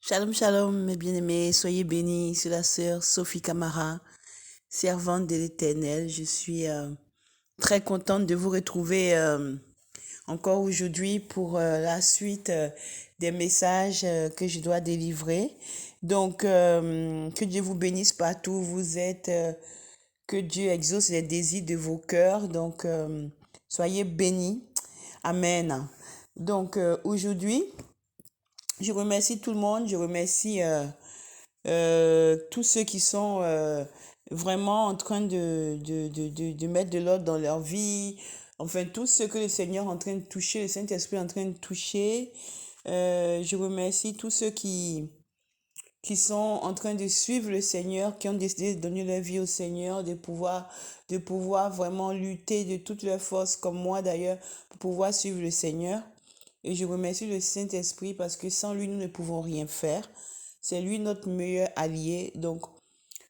Shalom, shalom, mes bien-aimés, soyez bénis. C'est la sœur Sophie Camara, servante de l'Éternel. Je suis très contente de vous retrouver encore aujourd'hui pour la suite des messages que je dois délivrer. Donc, que Dieu vous bénisse partout où vous êtes, que Dieu exauce les désirs de vos cœurs. Donc, soyez bénis. Amen. Donc, aujourd'hui, je remercie tout le monde. Je remercie tous ceux qui sont vraiment en train de mettre de l'ordre dans leur vie, enfin, tous ceux que le Seigneur est en train de toucher, le Saint-Esprit est en train de toucher. Je remercie tous ceux qui sont en train de suivre le Seigneur, qui ont décidé de donner leur vie au Seigneur, de pouvoir vraiment lutter de toutes leurs forces, comme moi d'ailleurs, pour pouvoir suivre le Seigneur. Et je remercie le Saint-Esprit parce que sans lui, nous ne pouvons rien faire. C'est lui notre meilleur allié. Donc,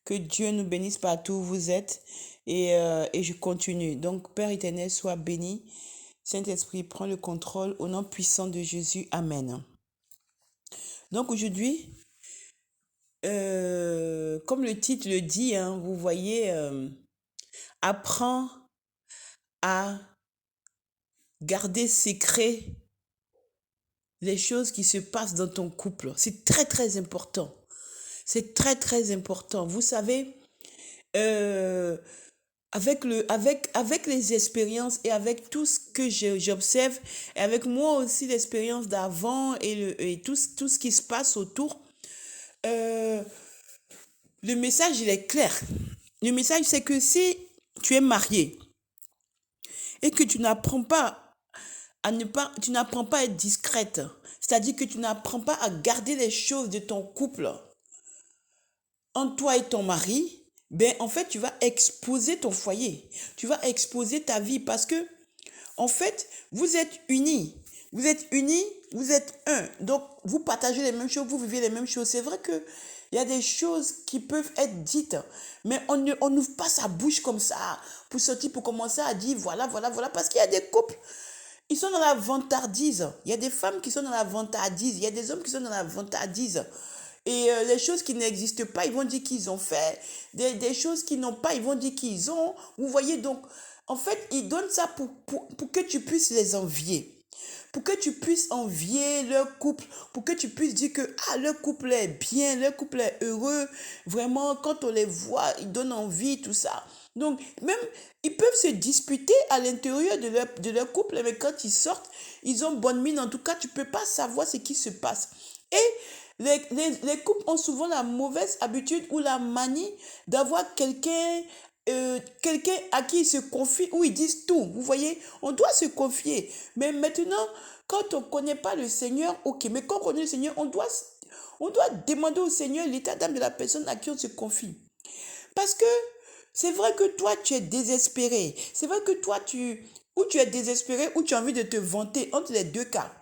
que Dieu nous bénisse partout où vous êtes. Et je continue. Donc, Père éternel, sois béni. Saint-Esprit, prends le contrôle au nom puissant de Jésus. Amen. Donc, aujourd'hui, comme le titre le dit, hein, vous voyez, apprends à garder secret les choses qui se passent dans ton couple. C'est très, très important. C'est très, très important. Vous savez, euh, avec les expériences et avec tout ce que j'observe, et avec moi aussi l'expérience d'avant et tout ce qui se passe autour, euh, le message, il est clair. Le message, c'est que si tu es marié et que tu n'apprends pas tu n'apprends pas à être discrète, c'est-à-dire que tu n'apprends pas à garder les choses de ton couple entre toi et ton mari, ben en fait, tu vas exposer ton foyer. Tu vas exposer ta vie parce que, en fait, vous êtes unis. Vous êtes unis, vous êtes un. Donc, vous partagez les mêmes choses, vous vivez les mêmes choses. C'est vrai que il y a des choses qui peuvent être dites, mais on n'ouvre pas sa bouche comme ça pour sortir, pour commencer à dire voilà, voilà, voilà. Parce qu'il y a des couples, ils sont dans la vantardise. Il y a des femmes qui sont dans la vantardise. Il y a des hommes qui sont dans la vantardise. Et les choses qui n'existent pas, ils vont dire qu'ils ont fait. Des choses qui n'ont pas, ils vont dire qu'ils ont. Vous voyez, donc, en fait, ils donnent ça pour que tu puisses les envier. Pour que tu puisses envier leur couple, pour que tu puisses dire que leur couple est bien, leur couple est heureux. Vraiment, quand on les voit, ils donnent envie, tout ça. Donc, même, ils peuvent se disputer à l'intérieur de leur couple, mais quand ils sortent, ils ont bonne mine. En tout cas, tu ne peux pas savoir ce qui se passe. Et les couples ont souvent la mauvaise habitude ou la manie d'avoir quelqu'un à qui ils se confient, où ils disent tout. Vous voyez, on doit se confier. Mais maintenant, quand on ne connaît pas le Seigneur, ok. Mais quand on connaît le Seigneur, on doit demander au Seigneur l'état d'âme de la personne à qui on se confie. Parce que c'est vrai que toi, tu es désespéré. C'est vrai que toi, ou tu es désespéré, ou tu as envie de te vanter, entre les deux cas.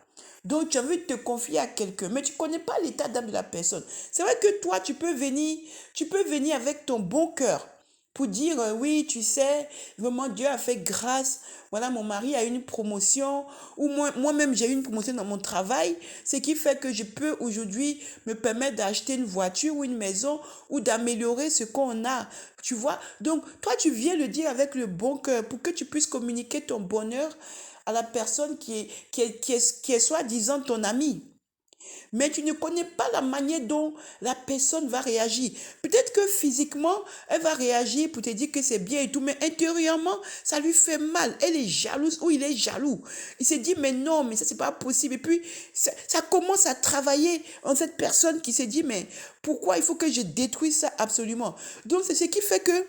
Donc, tu as envie de te confier à quelqu'un, mais tu ne connais pas l'état d'âme de la personne. C'est vrai que toi, tu peux venir avec ton bon cœur pour dire, oui, tu sais, vraiment, Dieu a fait grâce. Voilà, mon mari a eu une promotion, ou moi-même, j'ai eu une promotion dans mon travail, ce qui fait que je peux aujourd'hui me permettre d'acheter une voiture ou une maison ou d'améliorer ce qu'on a. Tu vois? Donc, toi, tu viens le dire avec le bon cœur pour que tu puisses communiquer ton bonheur à la personne qui est soi-disant ton ami. Mais tu ne connais pas la manière dont la personne va réagir. Peut-être que physiquement, elle va réagir pour te dire que c'est bien et tout, mais intérieurement, ça lui fait mal. Elle est jalouse ou il est jaloux. Il se dit, mais non, mais ça, c'est pas possible. Et puis, ça commence à travailler en cette personne qui se dit, mais pourquoi il faut que je détruise ça absolument? Donc, c'est ce qui fait que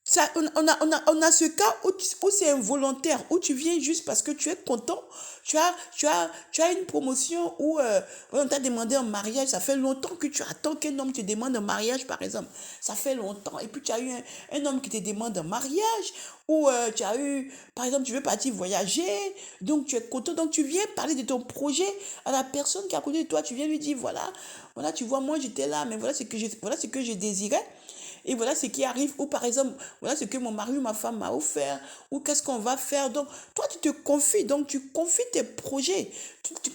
ça, on a ce cas où c'est involontaire, où tu viens juste parce que tu es content. Tu as une promotion où on t'a demandé en mariage. Ça fait longtemps que tu attends qu'un homme te demande en mariage, par exemple. Ça fait longtemps. Et puis tu as eu un homme qui te demande en mariage. Ou tu as eu, par exemple, tu veux partir voyager. Donc tu es content. Donc tu viens parler de ton projet à la personne qui est à côté de toi. Tu viens lui dire, voilà, voilà, tu vois, moi j'étais là, mais voilà ce que je désirais. et voilà ce qui arrive, ou par exemple, voilà ce que mon mari ou ma femme m'a offert, ou qu'est-ce qu'on va faire. Donc, toi, tu te confies, donc tu confies tes projets,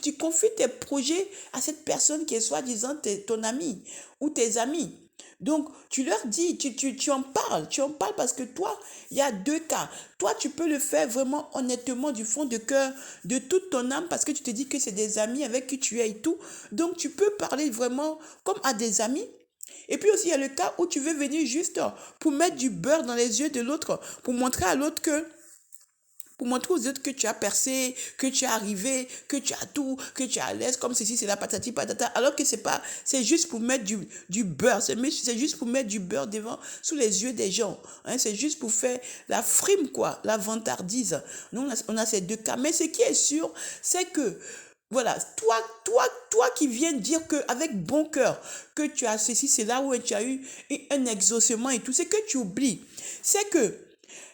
tu confies tes projets à cette personne qui est soi-disant ton ami ou tes amis. Donc, tu leur dis, tu en parles parce que toi, il y a deux cas. Toi, tu peux le faire vraiment honnêtement du fond de cœur, de toute ton âme, parce que tu te dis que c'est des amis avec qui tu es et tout. Donc, tu peux parler vraiment comme à des amis. Et puis aussi, il y a le cas où tu veux venir juste pour mettre du beurre dans les yeux de l'autre, pour montrer à l'autre pour montrer aux autres que tu as percé, que tu es arrivé, que tu as tout, que tu es à l'aise, comme ceci, c'est la patati patata, alors que c'est juste pour mettre du beurre, c'est juste pour mettre du beurre devant, sous les yeux des gens, hein, c'est juste pour faire la frime, quoi, la vantardise. Nous, on a ces deux cas, mais ce qui est sûr, c'est que, voilà, toi qui viens dire que avec bon cœur, que tu as ceci, c'est là où tu as eu un exaucement et tout, ce que tu oublies, c'est que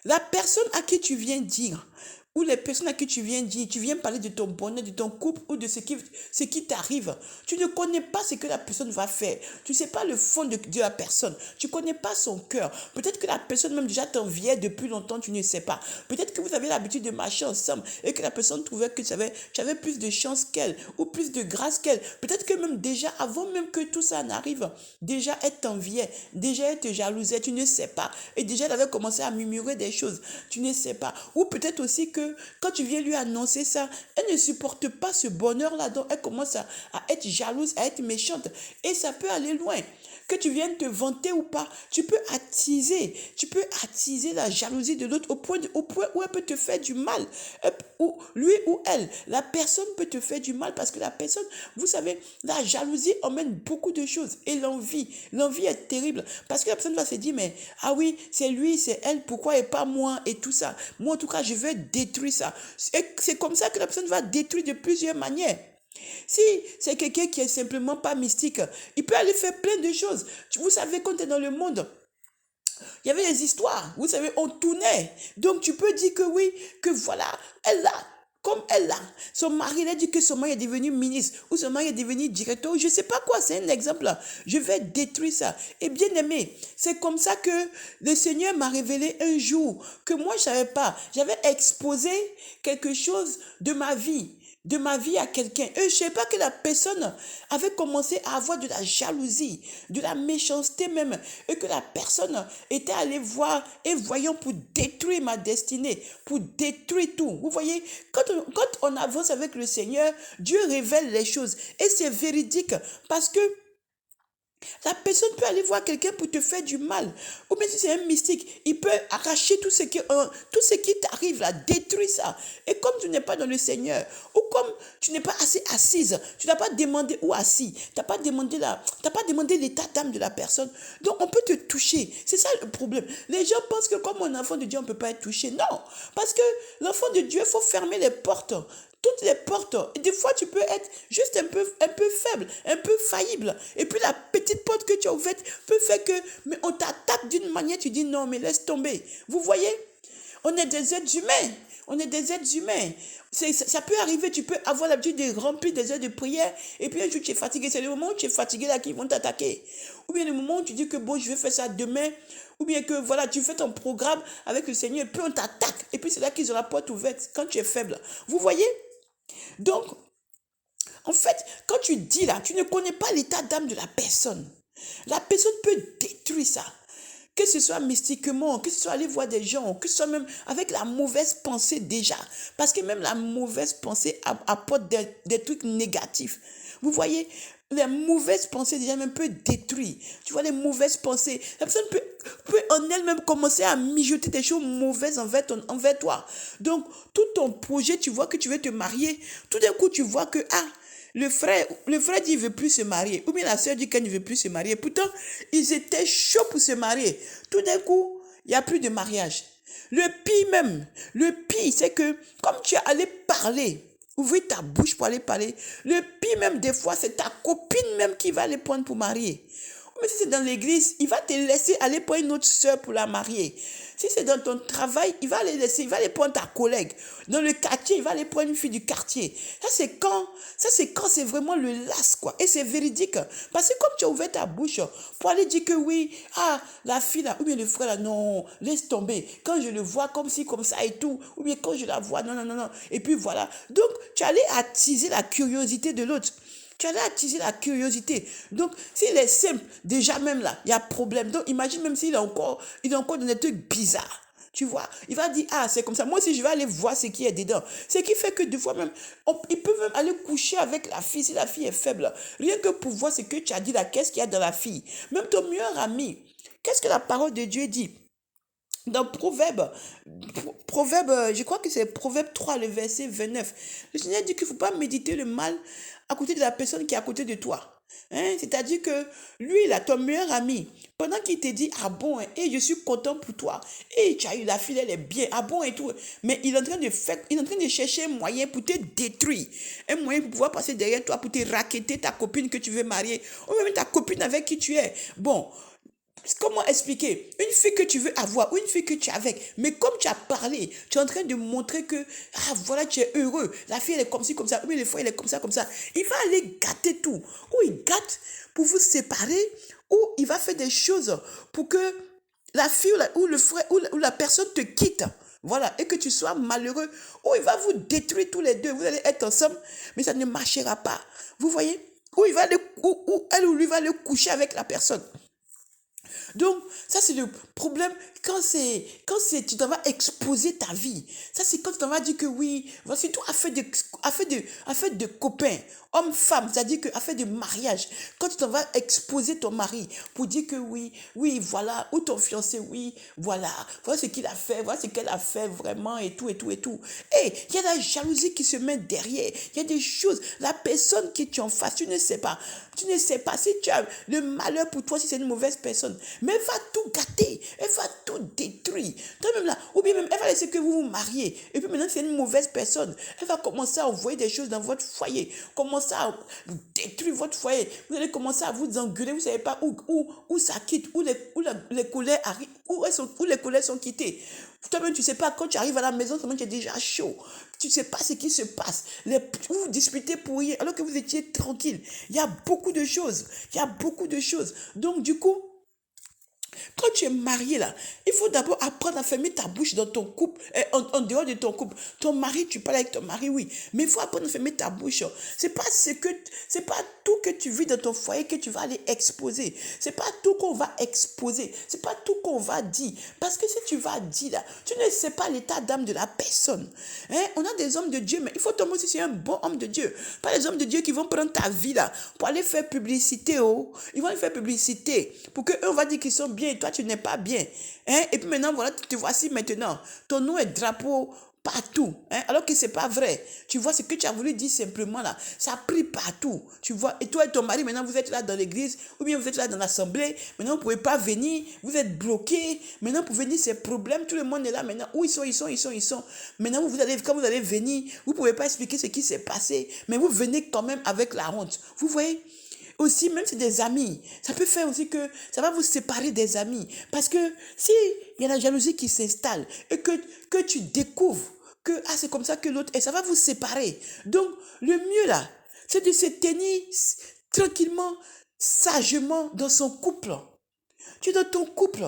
la personne à qui tu viens dire, ou les personnes à qui tu viens dire, tu viens parler de ton bonheur, de ton couple ou de ce qui t'arrive. Tu ne connais pas ce que la personne va faire. Tu ne sais pas le fond de la personne. Tu ne connais pas son cœur. Peut-être que la personne même déjà t'enviait depuis longtemps, tu ne sais pas. Peut-être que vous avez l'habitude de marcher ensemble et que la personne trouvait que tu avais plus de chance qu'elle ou plus de grâce qu'elle. Peut-être que même déjà, avant même que tout ça n'arrive, déjà elle t'enviait, déjà elle te jalousait, tu ne sais pas. Et déjà elle avait commencé à murmurer des choses, tu ne sais pas. Ou peut-être aussi que quand tu viens lui annoncer ça, elle ne supporte pas ce bonheur-là, donc elle commence à être jalouse, à être méchante. Et ça peut aller loin. Que tu viennes te vanter ou pas, tu peux attiser la jalousie de l'autre au point où elle peut te faire du mal. Ou lui ou elle, la personne peut te faire du mal parce que la personne, vous savez, la jalousie emmène beaucoup de choses. Et l'envie est terrible parce que la personne va se dire, mais ah oui, c'est lui, c'est elle, pourquoi et pas moi et tout ça. Moi, en tout cas, je vais détruire ça. C'est comme ça que la personne va détruire de plusieurs manières. Si c'est quelqu'un qui est simplement pas mystique, il peut aller faire plein de choses. Vous savez, quand tu es dans le monde, il y avait des histoires. Vous savez, on tournait. Donc, tu peux dire que oui, que voilà, comme elle a, son mari, elle a dit que son mari est devenu ministre, ou son mari est devenu directeur, ou je ne sais pas quoi, c'est un exemple. Je vais détruire ça. Et bien aimé, c'est comme ça que le Seigneur m'a révélé un jour, que moi je ne savais pas. J'avais exposé quelque chose de ma vie à quelqu'un. Et je ne sais pas que la personne avait commencé à avoir de la jalousie, de la méchanceté même, et que la personne était allée voir et voyant pour détruire ma destinée, pour détruire tout. Vous voyez, quand on avance avec le Seigneur, Dieu révèle les choses. Et c'est véridique parce que la personne peut aller voir quelqu'un pour te faire du mal. Ou bien si c'est un mystique, il peut arracher tout ce qui t'arrive là, détruire ça. Et comme tu n'es pas dans le Seigneur, ou comme tu n'es pas assez assise, tu n'as pas demandé ou assis, tu n'as pas demandé l'état d'âme de la personne, donc on peut te toucher. C'est ça le problème. Les gens pensent que comme un enfant de Dieu, on ne peut pas être touché. Non, parce que l'enfant de Dieu, il faut fermer les portes. Toutes les portes. Et des fois, tu peux être juste un peu faible, un peu faillible. Et puis, la petite porte que tu as ouverte peut faire que, mais on t'attaque d'une manière, tu dis non, mais laisse tomber. Vous voyez? On est des êtres humains. On est des êtres humains. Ça peut arriver, tu peux avoir l'habitude de remplir des heures de prière, et puis un jour, tu es fatigué. C'est le moment où tu es fatigué là qu'ils vont t'attaquer. Ou bien le moment où tu dis que bon, je vais faire ça demain, ou bien que voilà, tu fais ton programme avec le Seigneur, et puis on t'attaque. Et puis c'est là qu'ils ont la porte ouverte quand tu es faible. Vous voyez? Donc, en fait, quand tu dis là, tu ne connais pas l'état d'âme de la personne. La personne peut détruire ça. Que ce soit mystiquement, que ce soit aller voir des gens, que ce soit même avec la mauvaise pensée déjà. Parce que même la mauvaise pensée apporte des trucs négatifs. Vous voyez, les mauvaises pensées déjà même peut détruire. Tu vois, les mauvaises pensées. La personne peut en elle-même commencer à mijoter des choses mauvaises envers toi. Donc, tout ton projet, tu vois que tu veux te marier. Tout d'un coup, tu vois que, le frère dit qu'il ne veut plus se marier. Ou bien la sœur dit qu'elle ne veut plus se marier. Pourtant, ils étaient chauds pour se marier. Tout d'un coup, il n'y a plus de mariage. Le pire, c'est que comme tu es allé parler, ouvrir ta bouche pour aller parler, le pire même des fois, c'est ta copine même qui va les prendre pour marier. Mais si c'est dans l'église, il va te laisser aller pour une autre sœur pour la marier. Si c'est dans ton travail, il va aller prendre ta collègue. Dans le quartier, il va aller prendre une fille du quartier. Ça c'est quand c'est vraiment le las, quoi. Et c'est véridique. Parce que comme tu as ouvert ta bouche pour aller dire que oui, la fille là, ou bien le frère là, non, laisse tomber. Quand je le vois comme ci, comme ça et tout, ou bien quand je la vois, non, non, non, non. Et puis voilà. Donc, tu allais attiser la curiosité de l'autre. Tu allais attiser la curiosité. Donc, s'il est simple, déjà même là, il y a problème. Donc, imagine même s'il est encore dans des trucs bizarres. Tu vois, il va dire, c'est comme ça. Moi aussi, je vais aller voir ce qui est dedans. Ce qui fait que des fois même, il peut même aller coucher avec la fille si la fille est faible. Rien que pour voir ce que tu as dit là, qu'est-ce qu'il y a dans la fille. Même ton meilleur ami, qu'est-ce que la parole de Dieu dit? Dans Proverbe, je crois que c'est Proverbe 3, le verset 29. Le Seigneur dit qu'il ne faut pas méditer le mal à côté de la personne qui est à côté de toi. C'est-à-dire que lui, là, ton meilleur ami, pendant qu'il te dit, ah bon, et je suis content pour toi, et tu as eu la fille, elle est bien, ah bon et tout, mais il est en train de chercher un moyen pour te détruire, un moyen pour pouvoir passer derrière toi, pour te raqueter ta copine que tu veux marier, ou même ta copine avec qui tu es. Bon, comment expliquer? Une fille que tu veux avoir ou une fille que tu es avec, mais comme tu as parlé, tu es en train de montrer que, voilà, tu es heureux. La fille, elle est comme ci, comme ça. Oui, le frère, il est comme ça, comme ça. Il va aller gâter tout. Ou il gâte pour vous séparer, ou il va faire des choses pour que la fille ou le frère ou la personne te quitte. Voilà, et que tu sois malheureux, ou il va vous détruire tous les deux. Vous allez être ensemble, mais ça ne marchera pas. Vous voyez? Ou elle ou lui va le coucher avec la personne. Donc, ça c'est le problème quand tu t'en vas exposer ta vie. Ça c'est quand tu t'en vas dire que oui, voici tout affaire de copains, homme-femme, c'est-à-dire que affaire de mariage. Quand tu t'en vas exposer ton mari pour dire que oui, voilà, ou ton fiancé, oui, voilà ce qu'il a fait, voilà ce qu'elle a fait vraiment et tout, et tout, et tout. Et il y a la jalousie qui se met derrière. Il y a des choses, la personne qui tu en face, tu ne sais pas. Tu ne sais pas si tu as le malheur pour toi, si c'est une mauvaise personne. Mais elle va tout gâter. Elle va tout détruire. Toi-même là, ou bien même, elle va laisser que vous vous mariez. Et puis maintenant, c'est une mauvaise personne. Elle va commencer à envoyer des choses dans votre foyer. Commencer à détruire votre foyer. Vous allez commencer à vous engueuler. Vous ne savez pas où ça quitte, où les colères arrivent, où les colères sont quittées. Toi-même, tu ne sais pas, quand tu arrives à la maison, tu es déjà chaud. Tu ne sais pas ce qui se passe. Vous vous disputez pour rien, alors que vous étiez tranquille. Il y a beaucoup de choses. Donc, du coup, quand tu es marié là, il faut d'abord apprendre à fermer ta bouche dans ton couple, en dehors de ton couple. Ton mari, tu parles avec ton mari, oui, mais il faut apprendre à fermer ta bouche. C'est pas tout que tu vis dans ton foyer que tu vas aller exposer. C'est pas tout qu'on va exposer. C'est pas tout qu'on va dire. Parce que si tu vas dire là, tu ne sais pas l'état d'âme de la personne. On a des hommes de Dieu, mais il faut tomber aussi sur un bon homme de Dieu. Pas les hommes de Dieu qui vont prendre ta vie là pour aller faire publicité. Ils vont aller faire publicité pour qu'eux, on va dire qu'ils sont bien et toi, tu n'es pas bien. Et puis maintenant, voilà, te voici maintenant. Ton nom est drapeau partout, alors que c'est pas vrai. Tu vois ce que tu as voulu dire simplement là, ça a pris partout. Tu vois, et toi et ton mari, maintenant vous êtes là dans l'église, ou bien vous êtes là dans l'assemblée, maintenant vous ne pouvez pas venir, vous êtes bloqués, maintenant pour venir c'est problème, tout le monde est là maintenant, où ils sont. Maintenant quand vous allez venir, vous ne pouvez pas expliquer ce qui s'est passé, mais vous venez quand même avec la honte. Vous voyez? Aussi, même si c'est des amis, ça peut faire aussi que ça va vous séparer des amis. Parce que si il y a la jalousie qui s'installe et que tu découvres que c'est comme ça que l'autre est, ça va vous séparer. Donc, le mieux là, c'est de se tenir tranquillement, sagement dans son couple. Tu es dans ton couple.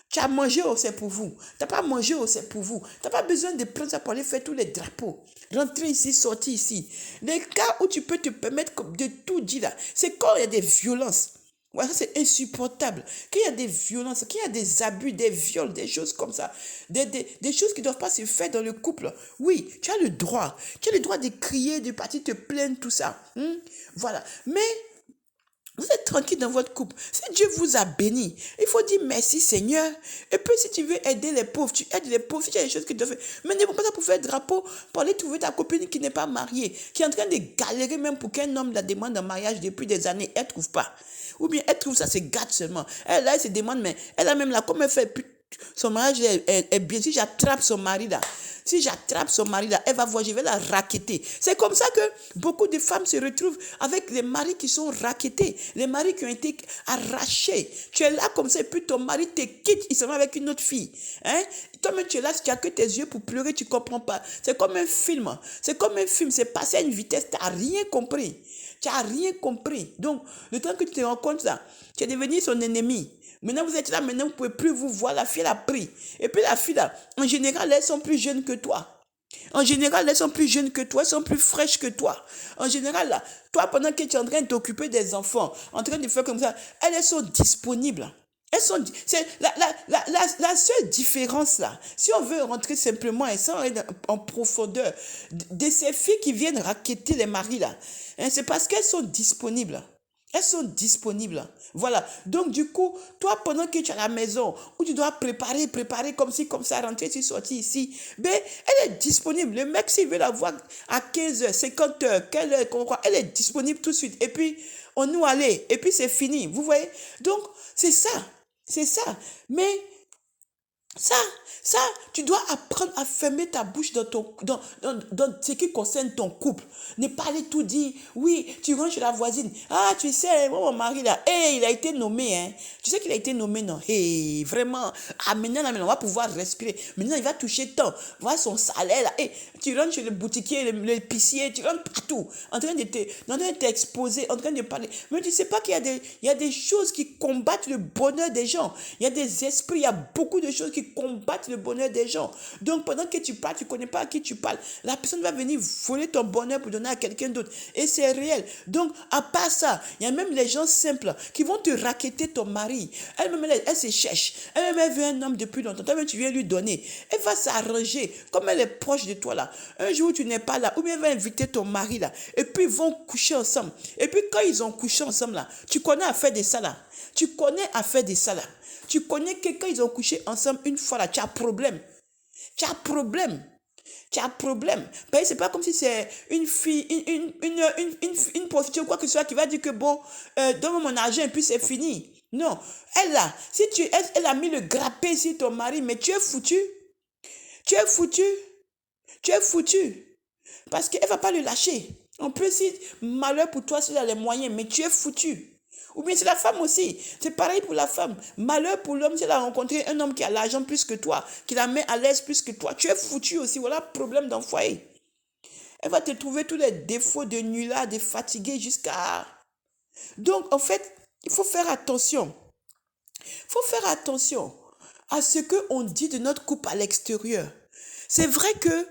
Tu as mangé, c'est pour vous. Tu n'as pas mangé, c'est pour vous. Tu n'as pas besoin de prendre ça pour aller faire tous les drapeaux. Rentrer ici, sortir ici. Les cas où tu peux te permettre de tout dire là, c'est quand il y a des violences. Ouais, ça c'est insupportable. Qu'il y a des violences, qu'il y a des abus, des viols, des choses comme ça. Des choses qui ne doivent pas se faire dans le couple. Oui, tu as le droit. Tu as le droit de crier, de partir te plaindre, tout ça. Voilà. Mais vous êtes tranquille dans votre couple. Si Dieu vous a béni, il faut dire merci Seigneur. Et puis si tu veux aider les pauvres, tu aides les pauvres. Si tu as des choses que tu dois faire. Mais ne pas ça pour faire drapeau, pour aller trouver ta copine qui n'est pas mariée, qui est en train de galérer même pour qu'un homme la demande en mariage depuis des années. Elle ne trouve pas. Ou bien elle trouve ça, c'est gâte seulement. Elle se demande, mais elle a même là, comme elle fait son mariage est bien, si j'attrape son mari là, elle va voir, je vais la racketter. C'est comme ça que beaucoup de femmes se retrouvent avec les maris qui sont rackettés, les maris qui ont été arrachés. Tu es là comme ça, et puis ton mari te quitte, il se met avec une autre fille. Hein? Toi-même, tu es là, tu n'as que tes yeux pour pleurer, tu ne comprends pas. C'est comme un film. C'est passé à une vitesse, tu n'as rien compris. Tu n'as rien compris. Donc, le temps que tu te rends compte ça, tu es devenu son ennemi. Maintenant, vous êtes là, maintenant, vous ne pouvez plus vous voir. La fille, elle a pris. Et puis, la fille, là, en général, elles sont plus jeunes que toi. En général, elles sont plus jeunes que toi, elles sont plus fraîches que toi. En général, là, toi, pendant que tu es en train de t'occuper des enfants, en train de faire comme ça, elles sont disponibles. C'est la seule différence là. Si on veut rentrer simplement et sans aller en profondeur de ces filles qui viennent racketter les maris là, hein, c'est parce qu'elles sont disponibles. Elles sont disponibles. Voilà. Donc, du coup, toi, pendant que tu es à la maison, où tu dois préparer comme ci, comme ça, rentrer ici, sortir ici, ben, elle est disponible. Le mec, s'il veut la voir à 15h, 50h, quelle heure, elle est disponible tout de suite. Et puis, on nous allait. Et puis, c'est fini. Vous voyez? Donc, c'est ça. C'est ça. Mais ça, tu dois apprendre à fermer ta bouche dans ce qui concerne ton couple. Ne pas aller tout dire. Oui, tu rentres chez la voisine. Ah, tu sais, moi, mon mari là, hey, il a été nommé, hein. Tu sais qu'il a été nommé, non? Hey, vraiment. Ah, maintenant, on va pouvoir respirer. Maintenant, il va toucher tant. Voilà son salaire là. Hey, tu rentres chez le boutiquier, l'épicier, tu rentres partout. En train de t'exposer, en train de parler. Mais tu sais pas qu'il y a des choses qui combattent le bonheur des gens. Il y a des esprits, il y a beaucoup de choses qui combattent le bonheur des gens. Donc, pendant que tu parles, tu ne connais pas à qui tu parles. La personne va venir voler ton bonheur pour donner à quelqu'un d'autre. Et c'est réel. Donc, à part ça, il y a même les gens simples qui vont te racketter ton mari. Elle se cherche. Elle veut un homme depuis longtemps. Toi-même, tu viens lui donner. Elle va s'arranger. Comme elle est proche de toi là. Un jour, tu n'es pas là. Ou bien elle va inviter ton mari là. Et puis, ils vont coucher ensemble. Et puis, quand ils ont couché ensemble là, tu connais à faire de ça là. Tu connais à faire de ça là. Tu connais que quand ils ont couché ensemble une fois là, tu as problème. Tu as problème. Tu as problème. Parce que c'est pas comme si c'est une fille, une prostituée ou quoi que ce soit qui va dire que bon, donne-moi mon argent et puis c'est fini. Non. Elle là, si elle a mis le grappé sur ton mari, mais tu es foutu. Tu es foutu. Tu es foutu. Parce qu'elle va pas le lâcher. En plus, si malheur pour toi, si tu as les moyens, mais tu es foutu. Ou bien c'est la femme aussi. C'est pareil pour la femme. Malheur pour l'homme, si elle a rencontré un homme qui a l'argent plus que toi, qui la met à l'aise plus que toi. Tu es foutu aussi. Voilà le problème d'un foyer. Elle va te trouver tous les défauts de nulard, de fatigué jusqu'à... Donc, en fait, il faut faire attention. Il faut faire attention à ce qu'on dit de notre couple à l'extérieur. C'est vrai que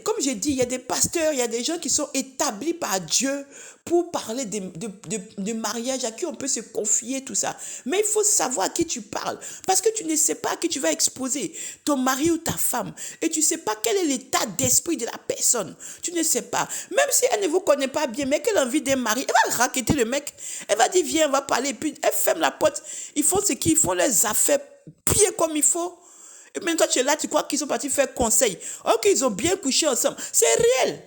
comme j'ai dit, il y a des pasteurs, il y a des gens qui sont établis par Dieu pour parler de mariage, à qui on peut se confier, tout ça. Mais il faut savoir à qui tu parles. Parce que tu ne sais pas à qui tu vas exposer ton mari ou ta femme. Et tu ne sais pas quel est l'état d'esprit de la personne. Tu ne sais pas. Même si elle ne vous connaît pas bien, mais qu'elle a envie d'un mari, elle va racketter le mec. Elle va dire, viens, on va parler. Puis elle ferme la porte. Ils font ce qu'ils font, leurs affaires bien comme il faut. Et maintenant, tu es là, tu crois qu'ils sont partis faire conseil. Ok, ils ont bien couché ensemble. C'est réel.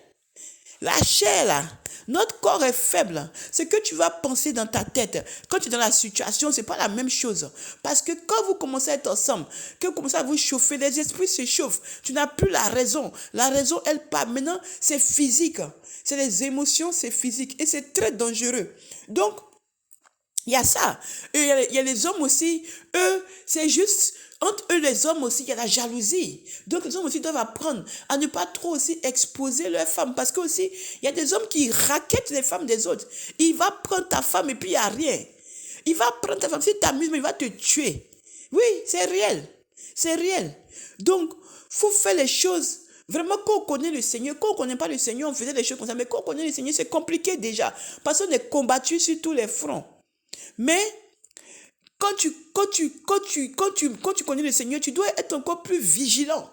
La chair, là, notre corps est faible. Ce que tu vas penser dans ta tête, quand tu es dans la situation, ce n'est pas la même chose. Parce que quand vous commencez à être ensemble, que vous commencez à vous chauffer, les esprits se chauffent. Tu n'as plus la raison. La raison, elle part. Maintenant, c'est physique. C'est les émotions, c'est physique. Et c'est très dangereux. Donc, il y a ça. Et il y a les hommes aussi. Eux, c'est juste... Entre eux, les hommes aussi, il y a la jalousie. Donc, les hommes aussi doivent apprendre à ne pas trop aussi exposer leurs femmes. Parce que aussi, il y a des hommes qui rackettent les femmes des autres. Il va prendre ta femme et puis il n'y a rien. Il va prendre ta femme. Si tu t'amuses, mais il va te tuer. Oui, c'est réel. C'est réel. Donc, il faut faire les choses. Vraiment, quand on connaît le Seigneur, quand on ne connaît pas le Seigneur, on faisait des choses comme ça. Mais quand on connaît le Seigneur, c'est compliqué déjà. Parce qu'on est combattu sur tous les fronts. Mais... Quand tu connais le Seigneur, tu dois être encore plus vigilant.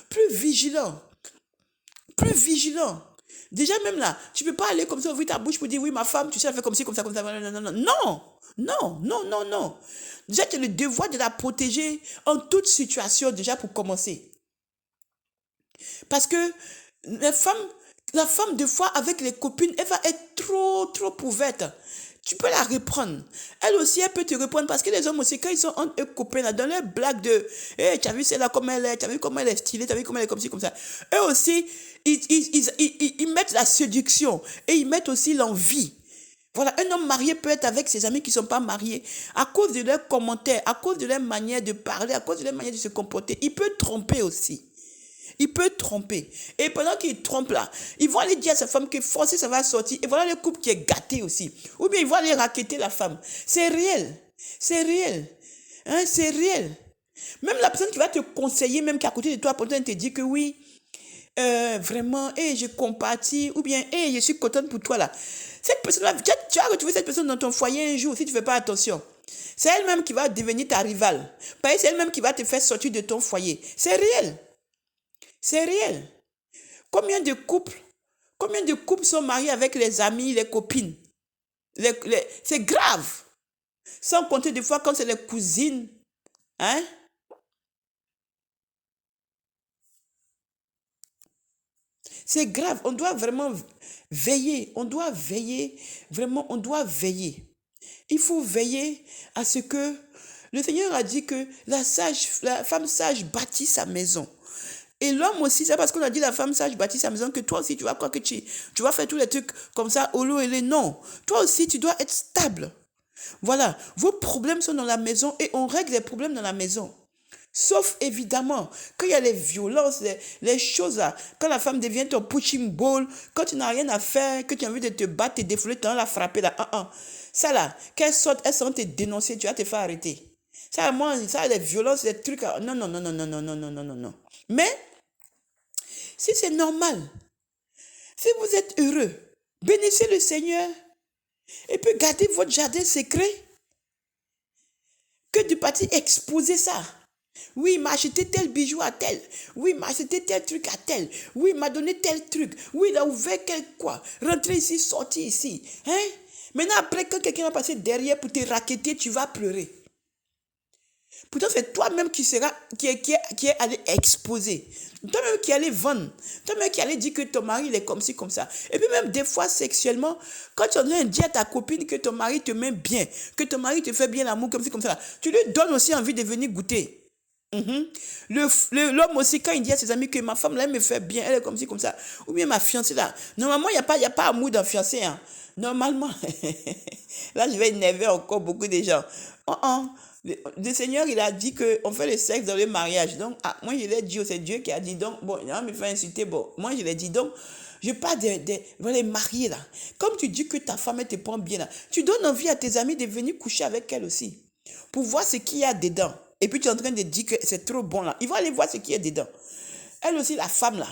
Plus vigilant. Plus vigilant. Déjà même là, tu ne peux pas aller comme ça, ouvrir ta bouche pour dire, oui, ma femme, tu sais, elle fait comme ci, comme ça, comme ça. Non, non, non, non. Non, non, non, non. Déjà, tu as le devoir de la protéger en toute situation, déjà pour commencer. Parce que la femme, des fois, avec les copines, elle va être trop ouverte. tu peux la reprendre. Elle aussi, elle peut te reprendre parce que les hommes aussi, quand ils sont entre eux copains, là, dans leur blague de hey, tu as vu celle-là comme elle est, tu as vu comment elle est stylée, tu as vu comment elle est comme ci, comme ça. Eux aussi, ils mettent la séduction et ils mettent aussi l'envie. Voilà, un homme marié peut être avec ses amis qui ne sont pas mariés. À cause de leurs commentaires, à cause de leur manière de parler, à cause de leur manière de se comporter, il peut tromper aussi. Il peut tromper. Et pendant qu'il trompe là, ils vont aller dire à sa femme que forcément ça va sortir. Et voilà le couple qui est gâté aussi. Ou bien ils vont aller racketter la femme. C'est réel. C'est réel. Hein, c'est réel. Même la personne qui va te conseiller, même qui est à côté de toi, pourtant elle te dit que oui, vraiment, je compatis, ou bien, je suis contente pour toi là. Cette personne-là, tu vas retrouver cette personne dans ton foyer un jour si tu ne fais pas attention. C'est elle-même qui va devenir ta rivale. C'est elle-même qui va te faire sortir de ton foyer. C'est réel. C'est réel. Combien de couples sont mariés avec les amis, les copines? C'est grave. Sans compter des fois quand c'est les cousines. Hein? C'est grave. On doit vraiment veiller. On doit veiller. Vraiment, on doit veiller. Il faut veiller à ce que le Seigneur a dit que la femme sage bâtit sa maison. Et l'homme aussi, c'est parce qu'on a dit la femme sage bâtit sa maison que toi aussi, tu vas croire que tu vas faire tous les trucs comme ça, au lot et les non. Toi aussi, tu dois être stable. Voilà, vos problèmes sont dans la maison et on règle les problèmes dans la maison. Sauf évidemment, quand il y a les violences, les choses là, quand la femme devient ton punching ball, quand tu n'as rien à faire, que tu as envie de te battre, te défouler, tu as la frapper là, ça là, qu'elle sorte, elles sont te dénoncer, tu vas te faire arrêter. Ça, moi, ça, les violences, les trucs, non, non, non, non, non, non, non, non, non, non, non. Mais, si c'est normal, si vous êtes heureux, bénissez le Seigneur et puis gardez votre jardin secret. Que du parti exposer ça. Oui, il m'a acheté tel bijou à tel. Oui, il m'a acheté tel truc à tel. Oui, il m'a donné tel truc. Oui, il a ouvert quel quoi. Rentrez ici, sorti ici. Hein? Maintenant, après, quand quelqu'un va passer derrière pour te racketter, tu vas pleurer. Pourtant, c'est toi-même qui est allé exposer. Toi-même qui allé vendre. Toi-même qui allé dire que ton mari il est comme ci, comme ça. Et puis même des fois, sexuellement, quand tu es en train de dire à ta copine que ton mari te met bien, que ton mari te fait bien l'amour comme ci, comme ça, tu lui donnes aussi envie de venir goûter. L'homme aussi, quand il dit à ses amis que ma femme là, elle me fait bien, elle est comme ci, comme ça. Ou bien ma fiancée là. Normalement, il n'y a pas amour d'un fiancé. Hein. Normalement. Là, je vais énerver encore beaucoup de gens. Le Seigneur, il a dit qu'on fait le sexe dans le mariage. Donc, moi, je l'ai dit, c'est Dieu qui a dit. Donc, bon, il va me faire insulter. Bon, moi, je l'ai dit. Donc, je parle les mariés là. Comme tu dis que ta femme, elle te prend bien là, tu donnes envie à tes amis de venir coucher avec elle aussi. Pour voir ce qu'il y a dedans. Et puis, tu es en train de dire que c'est trop bon là. Ils vont aller voir ce qu'il y a dedans. Elle aussi, la femme là.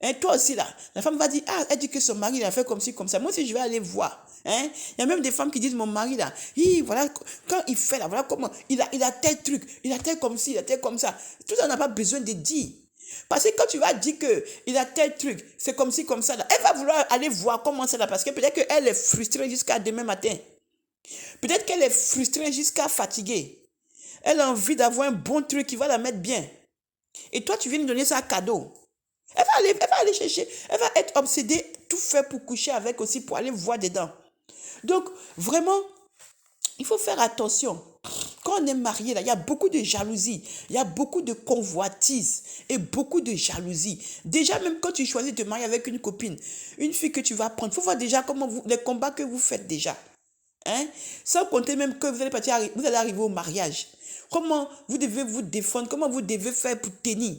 Hein, toi aussi là. La femme va dire, elle dit que son mari, il a fait comme ci, comme ça. Moi aussi, je vais aller voir. Hein? Il y a même des femmes qui disent, mon mari là, voilà, quand il fait là, voilà comment, il a tel truc, il a tel comme ci, il a tel comme ça. Tout ça, on n'a pas besoin de dire. Parce que quand tu vas dire qu'il a tel truc, c'est comme ci, comme ça, là, elle va vouloir aller voir comment c'est là. Parce que peut-être qu'elle est frustrée jusqu'à demain matin. Peut-être qu'elle est frustrée jusqu'à fatiguée. Elle a envie d'avoir un bon truc qui va la mettre bien. Et toi, tu viens lui donner ça à cadeau. Elle va aller chercher. Elle va être obsédée, tout fait pour coucher avec aussi, pour aller voir dedans. Donc, vraiment, il faut faire attention. Quand on est marié, là, il y a beaucoup de jalousie. Il y a beaucoup de convoitise et beaucoup de jalousie. Déjà, même quand tu choisis de te marier avec une copine, une fille que tu vas prendre, il faut voir déjà les combats que vous faites déjà. Hein? Sans compter même que vous allez arriver au mariage. Comment vous devez vous défendre, comment vous devez faire pour tenir.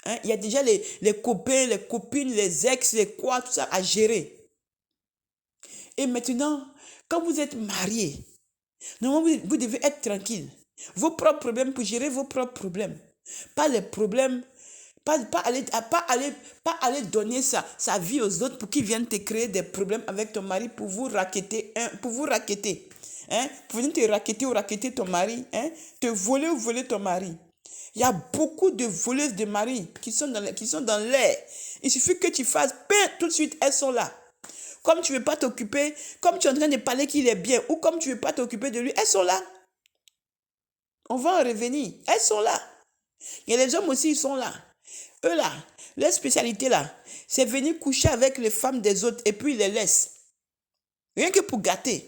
Hein? Il y a déjà les copains, les copines, les ex, les quoi, tout ça à gérer. Et maintenant, quand vous êtes marié, normalement, vous devez être tranquille. Vos propres problèmes, pour gérer vos propres problèmes. Pas les problèmes, pas aller donner sa vie aux autres pour qu'ils viennent te créer des problèmes avec ton mari pour vous racketter. Hein? Pour venir te racketter ou racketter ton mari. Hein? Te voler ou voler ton mari. Il y a beaucoup de voleuses de mari qui sont dans l'air. Il suffit que tu fasses, tout de suite, elles sont là. Comme tu ne veux pas t'occuper, comme tu es en train de parler qu'il est bien, ou comme tu ne veux pas t'occuper de lui, elles sont là. On va en revenir. Elles sont là. Et les hommes aussi, ils sont là. Eux là, leur spécialité là, c'est venir coucher avec les femmes des autres et puis ils les laissent. Rien que pour gâter.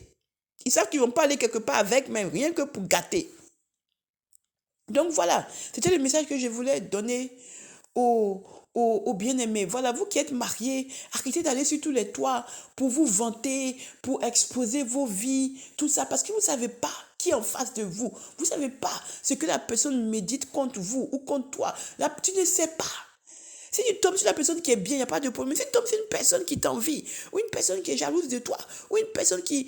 Ils savent qu'ils ne vont pas aller quelque part avec, mais rien que pour gâter. Donc voilà, c'était le message que je voulais donner aux bien-aimés. Voilà, vous qui êtes mariés, arrêtez d'aller sur tous les toits pour vous vanter, pour exposer vos vies, tout ça, parce que vous ne savez pas qui est en face de vous. Vous ne savez pas ce que la personne médite contre vous ou contre toi. Là, tu ne sais pas. Si tu tombes sur la personne qui est bien, il n'y a pas de problème. Mais si tu tombes sur une personne qui t'envie, ou une personne qui est jalouse de toi, ou une personne qui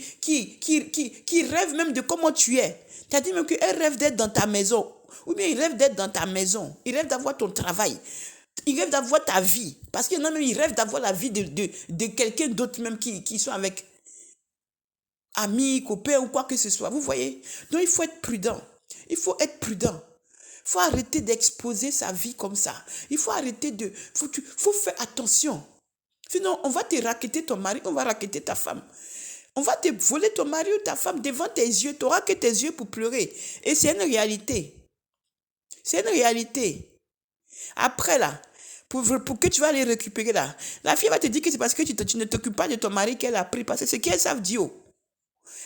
rêve même de comment tu es, tu as dit même qu'elle rêve d'être dans ta maison, ou bien il rêve d'être dans ta maison, il rêve d'avoir ton travail, il rêve d'avoir ta vie. Parce qu'il y en a même, ils rêvent d'avoir la vie de quelqu'un d'autre même qui sont avec amis, copains ou quoi que ce soit. Vous voyez? Donc il faut être prudent. Il faut être prudent. Il faut arrêter d'exposer sa vie comme ça. Il faut arrêter de... faut faire attention. Sinon, on va te raqueter ton mari, on va raqueter ta femme. On va te voler ton mari ou ta femme devant tes yeux. Tu n'auras que tes yeux pour pleurer. Et c'est une réalité. C'est une réalité. Après, là, pour que tu vas aller récupérer, là, la fille va te dire que c'est parce que tu ne t'occupes pas de ton mari qu'elle a pris. Parce que c'est qu'elles savent dire.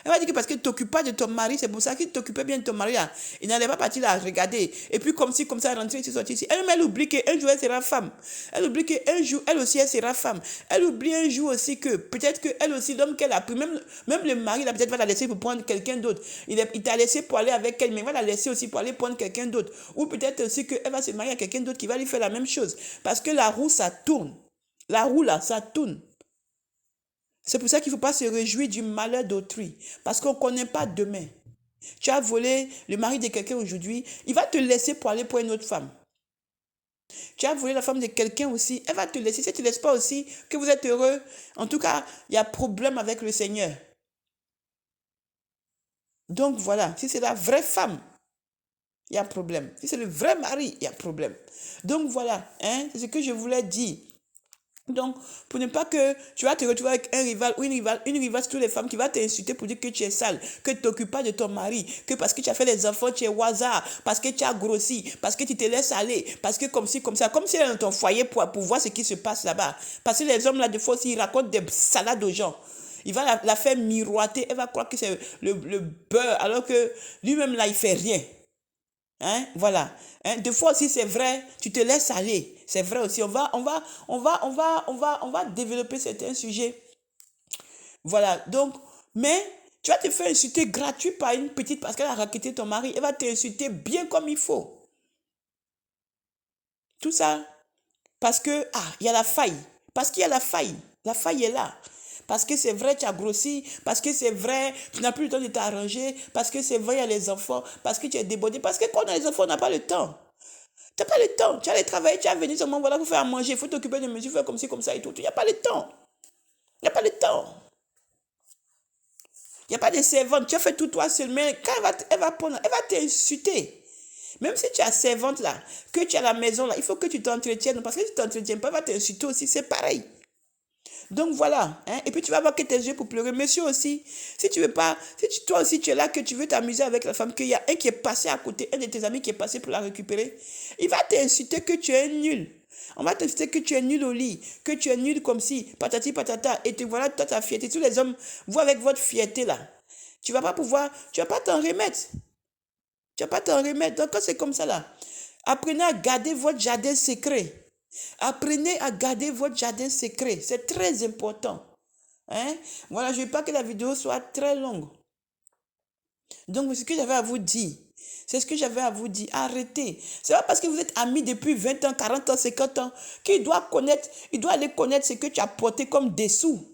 Elle va dire que parce que tu ne t'occupes pas de ton mari, c'est pour ça qu'il t'occupait bien de ton mari. Là. Il n'allait pas partir là regarder. Et puis comme ça, rentrer ici, sortir ici. Elle oublie qu'un jour, elle sera femme. Elle oublie qu'un jour, elle aussi, elle sera femme. Elle oublie un jour aussi que peut-être qu'elle aussi, l'homme qu'elle a pris, même le mari, là, peut-être va la laisser pour prendre quelqu'un d'autre. Il t'a laissé pour aller avec elle, mais il va la laisser aussi pour aller prendre quelqu'un d'autre. Ou peut-être aussi qu'elle va se marier à quelqu'un d'autre qui va lui faire la même chose. Parce que la roue, ça tourne. La roue, là, ça tourne. C'est pour ça qu'il ne faut pas se réjouir du malheur d'autrui. Parce qu'on ne connaît pas demain. Tu as volé le mari de quelqu'un aujourd'hui, il va te laisser pour aller pour une autre femme. Tu as volé la femme de quelqu'un aussi, elle va te laisser. Si tu ne laisses pas aussi, que vous êtes heureux, en tout cas, il y a problème avec le Seigneur. Donc voilà, si c'est la vraie femme, il y a problème. Si c'est le vrai mari, il y a problème. Donc voilà, c'est ce que je voulais dire. Donc, pour ne pas que tu vas te retrouver avec un rival ou une rivale sur toutes les femmes qui va t'insulter pour dire que tu es sale, que tu ne t'occupes pas de ton mari, que parce que tu as fait les enfants, tu es au hasard, parce que tu as grossi, parce que tu te laisses aller, parce que comme ci, comme ça, comme si elle est dans ton foyer pour voir ce qui se passe là-bas. Parce que les hommes là, des fois aussi, ils racontent des salades aux gens. Il va la faire miroiter, elle va croire que c'est le beurre, alors que lui-même là, il ne fait rien. Voilà. Des fois aussi, c'est vrai, tu te laisses aller. C'est vrai aussi. On va développer certains sujets. Voilà. Donc, mais tu vas te faire insulter gratuit par une petite parce qu'elle a raquetté ton mari. Elle va t'insulter bien comme il faut. Tout ça. Parce que, il y a la faille. Parce qu'il y a la faille. La faille est là. Parce que c'est vrai, tu as grossi. Parce que c'est vrai, tu n'as plus le temps de t'arranger. Parce que c'est vrai, il y a les enfants. Parce que tu es débordé. Parce que quand on a les enfants, on n'a pas le temps. Tu n'as pas le temps. Tu as aller travailler, tu as venir seulement, voilà, pour faire à manger. Il faut t'occuper de mesures, faire comme ci, comme ça et tout. Il n'y a pas le temps. Il n'y a pas le temps. Il n'y a pas de servante. Tu as fait tout toi seul. Mais quand elle va t'insulter. Même si tu as servante là, que tu es à la maison là, il faut que tu t'entretiennes. Parce que si tu ne t'entretiens pas, elle va t'insulter aussi. C'est pareil. Donc voilà, et puis tu vas avoir que tes yeux pour pleurer. Monsieur aussi, si tu veux pas, toi aussi tu es là, que tu veux t'amuser avec la femme, qu'il y a un qui est passé à côté, un de tes amis qui est passé pour la récupérer, il va t'insulter que tu es nul. On va t'insulter que tu es nul au lit, que tu es nul comme si, patati patata, et te voilà toi ta fierté. Tous les hommes, vous avec votre fierté là, tu vas pas t'en remettre. Tu vas pas t'en remettre. Donc quand c'est comme ça là, apprenez à garder votre jardin secret. Apprenez à garder votre jardin secret. C'est très important. Voilà, je ne veux pas que la vidéo soit très longue. Donc, ce que j'avais à vous dire, c'est ce que j'avais à vous dire. Arrêtez. C'est pas parce que vous êtes amis depuis 20 ans, 40 ans, 50 ans qu'il doit aller connaître ce que tu as porté comme dessous.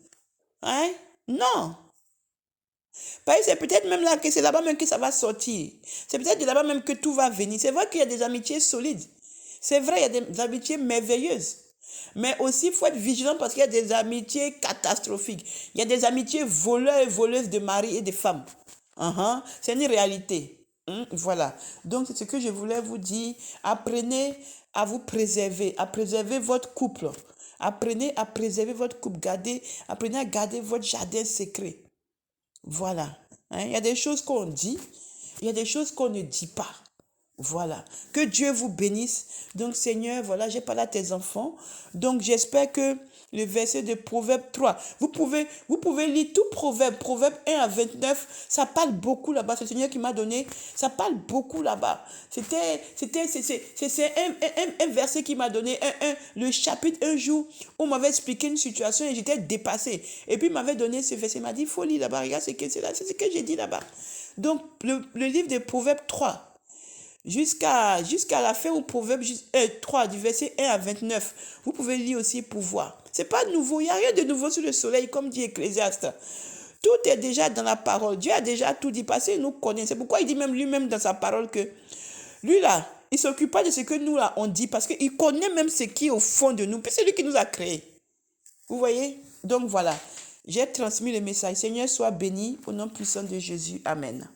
Non. C'est peut-être même là que c'est là-bas même que ça va sortir. C'est peut-être de là-bas même que tout va venir. C'est vrai qu'il y a des amitiés solides. C'est vrai, il y a des amitiés merveilleuses. Mais aussi, il faut être vigilant parce qu'il y a des amitiés catastrophiques. Il y a des amitiés voleurs et voleuses de maris et de femmes. C'est une réalité. Voilà. Donc, c'est ce que je voulais vous dire. Apprenez à vous préserver, à préserver votre couple. Apprenez à préserver votre couple. Apprenez à garder votre jardin secret. Voilà. Il y a des choses qu'on dit, il y a des choses qu'on ne dit pas. Voilà. Que Dieu vous bénisse. Donc, Seigneur, voilà, j'ai parlé à tes enfants. Donc, j'espère que le verset de Proverbe 3, vous pouvez lire tout Proverbe 1 à 29, ça parle beaucoup là-bas. C'est le Seigneur qui m'a donné, ça parle beaucoup là-bas. C'est un verset qui m'a donné le chapitre un jour où on m'avait expliqué une situation et j'étais dépassé. Et puis, il m'avait donné ce verset, il m'a dit, il faut lire là-bas, regarde c'est ce que j'ai dit là-bas. Donc, le livre de Proverbe 3, jusqu'à la fin au Proverbe 3, du verset 1 à 29. Vous pouvez lire aussi pour voir. C'est pas nouveau, il n'y a rien de nouveau sous le soleil, comme dit Ecclésiaste. Tout est déjà dans la parole. Dieu a déjà tout dit, parce qu'il nous connaît. C'est pourquoi il dit même lui-même dans sa parole que lui là, il ne s'occupe pas de ce que nous là on dit, parce qu'il connaît même ce qui est au fond de nous. Puis c'est lui qui nous a créés. Vous voyez? Donc voilà, j'ai transmis le message. Seigneur, sois béni au nom puissant de Jésus. Amen.